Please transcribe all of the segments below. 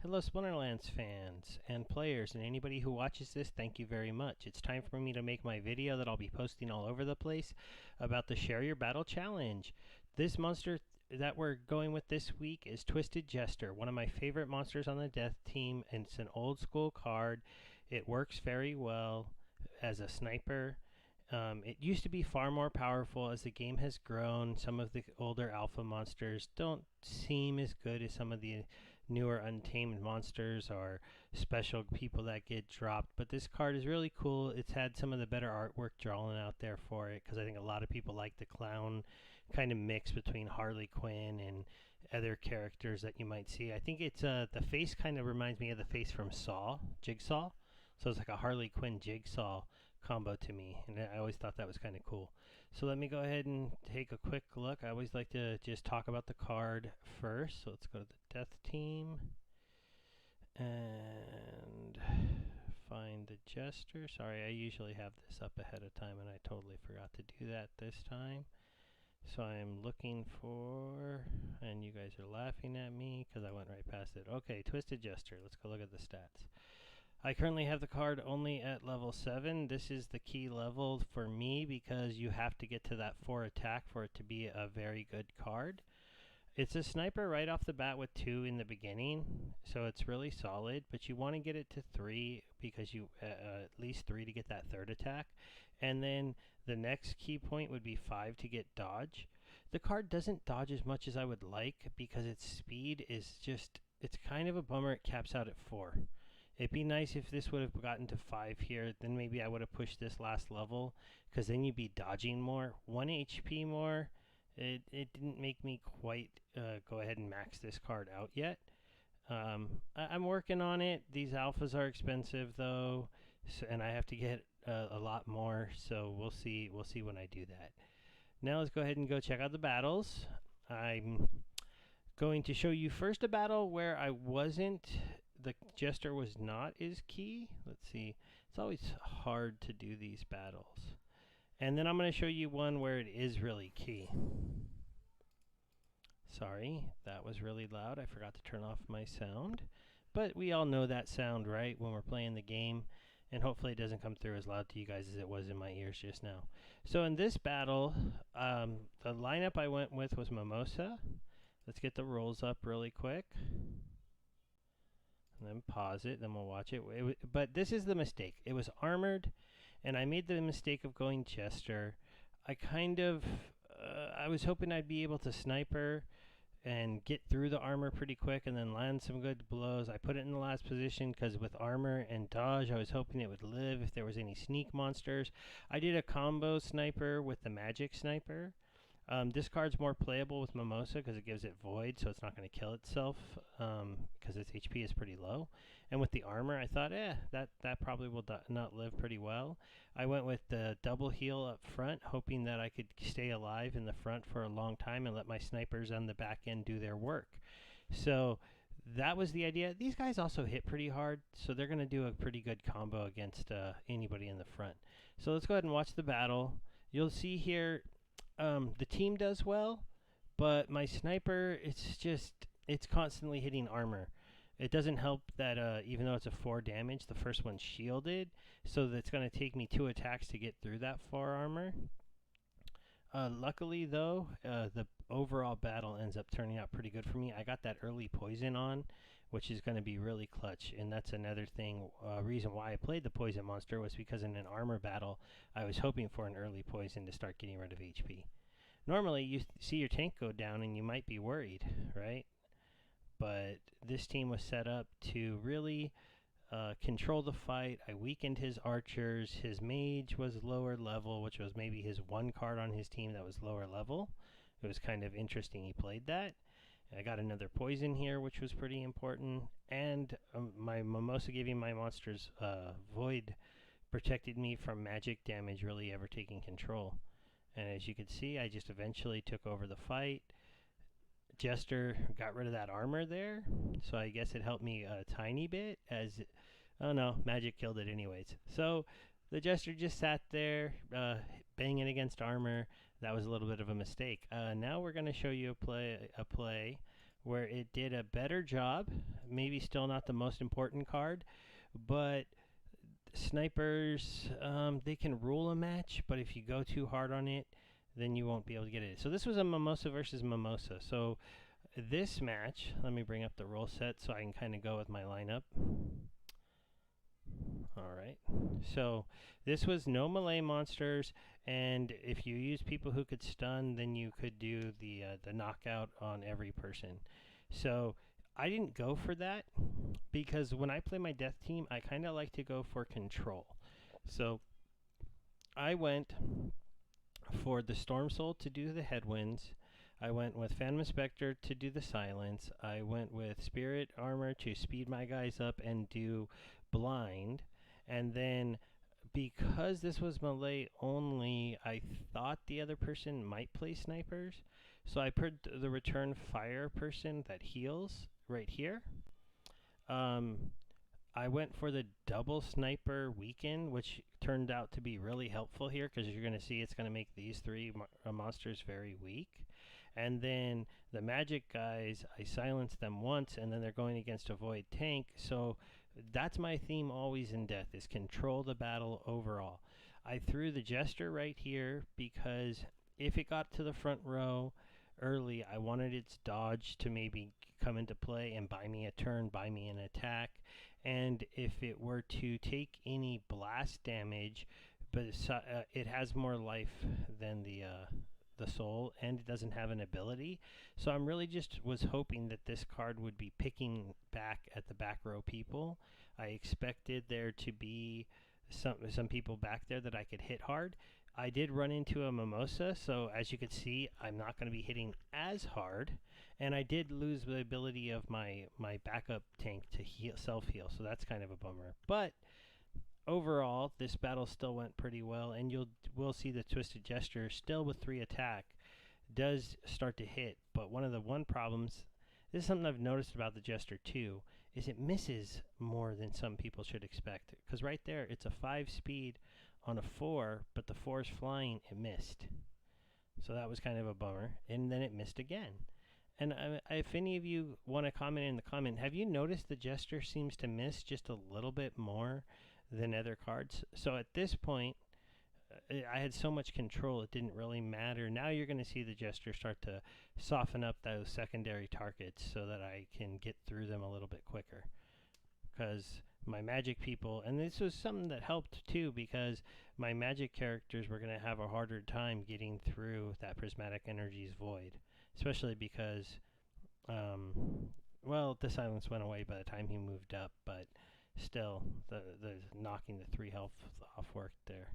Hello, Splinterlands fans and players, and anybody who watches this, thank you very much. It's time for me to make my video that I'll be posting all over the place about the Share Your Battle Challenge. This monster that we're going with this week is Twisted Jester, one of my favorite monsters on the death team, and it's an old school card. It works very well as a sniper. It used to be far more powerful. As the game has grown, some of the older alpha monsters don't seem as good as some of the newer untamed monsters or special people that get dropped. But this card is really cool. It's had some of the better artwork drawn out there for it, because I think a lot of people like the clown kind of mix between Harley Quinn and other characters that you might see. I think it's the face kind of reminds me of the face from Jigsaw. So it's like a Harley Quinn Jigsaw combo to me, and I always thought that was kind of cool. So let me go ahead and take a quick look. I always like to just talk about the card first. So let's go to the death team and find the Jester. Sorry, I usually have this up ahead of time, and I totally forgot to do that this time. So I'm looking for, and you guys are laughing at me because I went right past it. Okay, Twisted Jester. Let's go look at the stats. I currently have the card only at level 7. This is the key level for me because you have to get to that 4 attack for it to be a very good card. It's a sniper right off the bat with 2 in the beginning, so it's really solid, but you want to get it to 3 because you at least 3 to get that 3rd attack. And then the next key point would be 5 to get dodge. The card doesn't dodge as much as I would like because its speed is just, it's kind of a bummer it caps out at 4. It'd be nice if this would have gotten to 5 here, then maybe I would have pushed this last level, because then you'd be dodging more. 1 HP more, it didn't make me quite go ahead and max this card out yet. I'm working on it. These alphas are expensive though, and I have to get a lot more, so we'll see when I do that. Now let's go ahead and go check out the battles. I'm going to show you first a battle where the Jester was not as key. Let's see. It's always hard to do these battles. And then I'm going to show you one where it is really key. Sorry, that was really loud. I forgot to turn off my sound. But we all know that sound, right, when we're playing the game. And hopefully it doesn't come through as loud to you guys as it was in my ears just now. So in this battle, the lineup I went with was Mimosa. Let's get the rolls up really quick. And then pause it, then we'll watch it. But this is the mistake. It was armored, and I made the mistake of going Jester. I was hoping I'd be able to sniper and get through the armor pretty quick and then land some good blows. I put it in the last position because with armor and dodge, I was hoping it would live if there was any sneak monsters. I did a combo sniper with the magic sniper. This card's more playable with Mimosa because it gives it void, so it's not going to kill itself because its HP is pretty low. And with the armor, I thought, that probably will not live pretty well. I went with the double heal up front, hoping that I could stay alive in the front for a long time and let my snipers on the back end do their work. So that was the idea. These guys also hit pretty hard, so they're going to do a pretty good combo against anybody in the front. So let's go ahead and watch the battle. You'll see here, the team does well, but my sniper, it's constantly hitting armor. It doesn't help that even though it's a 4 damage, the first one's shielded, so that's going to take me 2 attacks to get through that 4 armor. Luckily though, the overall battle ends up turning out pretty good for me. I got that early poison on, which is going to be really clutch, and that's another thing, reason why I played the poison monster was because in an armor battle, I was hoping for an early poison to start getting rid of HP. Normally, you see your tank go down and you might be worried, right? But this team was set up to really control the fight. I weakened his archers. His mage was lower level, which was maybe his one card on his team that was lower level. It was kind of interesting he played that. I got another poison here, which was pretty important. And my Mimosa giving my monsters void protected me from magic damage really ever taking control. And as you can see, I just eventually took over the fight. Jester got rid of that armor there, so I guess it helped me a tiny bit, oh no, magic killed it anyways. So the Jester just sat there banging against armor. That was a little bit of a mistake. Now we're going to show you a play where it did a better job maybe still not the most important card, but snipers, they can rule a match, but if you go too hard on it, then you won't be able to get it. So this was a Mimosa versus Mimosa. So this match, let me bring up the roll set so I can kind of go with my lineup. Alright, so this was no melee monsters, and if you use people who could stun, then you could do the knockout on every person. So I didn't go for that, because when I play my death team, I kind of like to go for control. So I went for the Storm Soul to do the headwinds. I went with Phantom Spectre to do the silence. I went with Spirit Armor to speed my guys up and do blind. And then because this was melee only, I thought the other person might play snipers. So I put the return fire person that heals right here. I went for the double sniper weaken, which turned out to be really helpful here, because you're going to see it's going to make these three monsters very weak. And then the magic guys, I silenced them once, and then they're going against a void tank. So that's my theme always in death, is control the battle overall. I threw the Jester right here because if it got to the front row early, I wanted its dodge to maybe come into play and buy me a turn, buy me an attack. And if it were to take any blast damage, but it has more life than the soul, and it doesn't have an ability. So I'm really just was hoping that this card would be picking back at the back row people. I expected there to be some people back there that I could hit hard. I did run into a Mimosa, so as you can see, I'm not going to be hitting as hard. And I did lose the ability of my backup tank to self-heal, so that's kind of a bummer. But overall, this battle still went pretty well, and we'll see the Twisted Jester still with 3 attack does start to hit. But one of the problems, this is something I've noticed about the Jester too, is it misses more than some people should expect. Because right there, it's a 5 speed on a 4, but the 4 is flying, it missed. So that was kind of a bummer, and then it missed again. And if any of you want to comment in the comment, have you noticed the Jester seems to miss just a little bit more than other cards? So at this point, I had so much control, it didn't really matter. Now you're going to see the Jester start to soften up those secondary targets so that I can get through them a little bit quicker. Because my magic people, and this was something that helped too, because my magic characters were going to have a harder time getting through that Prismatic Energies void. Especially because, well, the silence went away by the time he moved up, but still, the knocking the 3 health off worked there.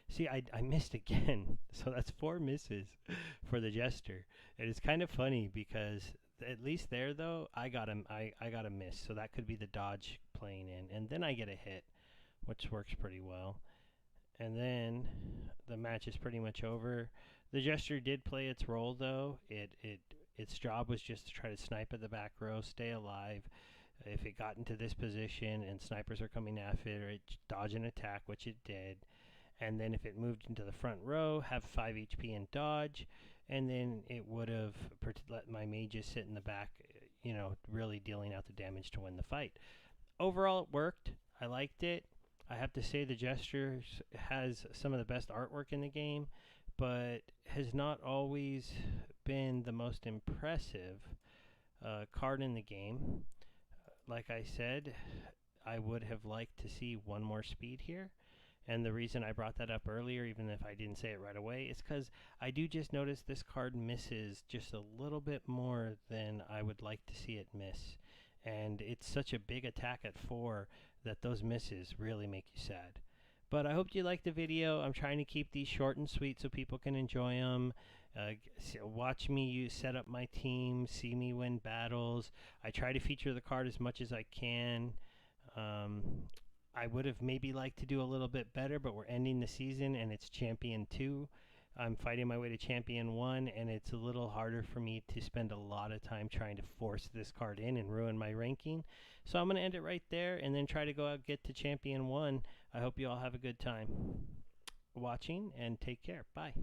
See, I missed again, so that's 4 misses for the Jester. It is kind of funny because at least there, though, I got a miss, so that could be the dodge playing in, and then I get a hit, which works pretty well. And then the match is pretty much over. The Jester did play its role, though. Its job was just to try to snipe at the back row, stay alive. If it got into this position and snipers are coming after it, dodge an attack, which it did. And then if it moved into the front row, have 5 HP and dodge. And then it would have let my mages sit in the back, you know, really dealing out the damage to win the fight. Overall, it worked. I liked it. I have to say the Jester has some of the best artwork in the game, but has not always been the most impressive card in the game. Like I said, I would have liked to see 1 more speed here. And the reason I brought that up earlier, even if I didn't say it right away, is because I do just notice this card misses just a little bit more than I would like to see it miss. And it's such a big attack at 4 that those misses really make you sad. But I hope you liked the video. I'm trying to keep these short and sweet so people can enjoy them. Watch me set up my team, see me win battles. I try to feature the card as much as I can. I would have maybe liked to do a little bit better, but we're ending the season and it's Champion 2. I'm fighting my way to Champion 1, and it's a little harder for me to spend a lot of time trying to force this card in and ruin my ranking. So I'm going to end it right there and then try to go out and get to Champion 1. I hope you all have a good time watching, and take care. Bye.